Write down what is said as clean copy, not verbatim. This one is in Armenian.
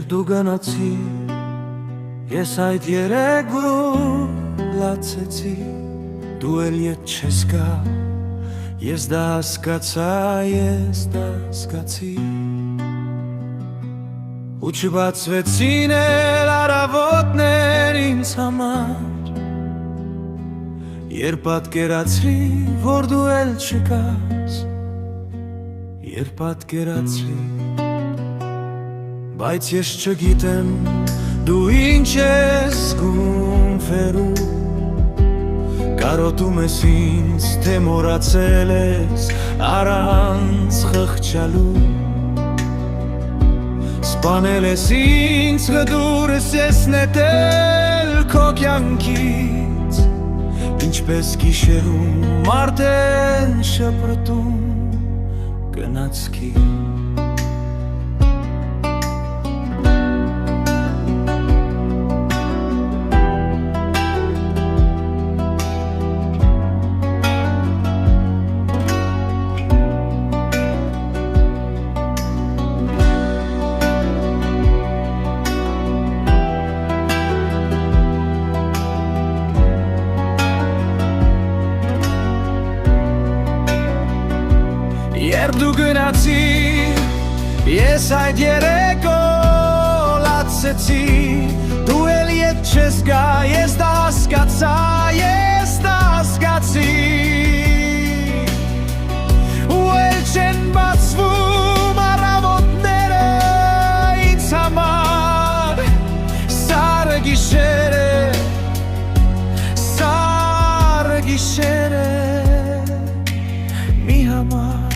դու գնացի, ես այդ երեկոն լացեցի, դու էլ ետ չես գա, ես դա հասկացա, ես դա հասկացի, ու չբացվեցին էլ առավոտներ ինձ համար, երբ պատկերացրի, որ դու էլ չկաս, երբ պատկերացրի, բայց ես չգիտեմ դու ինչ ես զգում ֆերու, կարոտում ես ինձ, թե մոռացել ես առանց խղճալու, սպանել ես ինձ, գդուրս ես նետել քո կյանքից, ինչպես գիշերում մարդեն շպրտում գնացքի։ Երբ դու գնացիր, ես այդ երեկոն լացեցի, դու էլ ետ չես գա, ես դա հասկացա, ես դա հասկացի, ու էլ չեն բացվում առավոտները ինձ համար, սառը գիշերը մի համար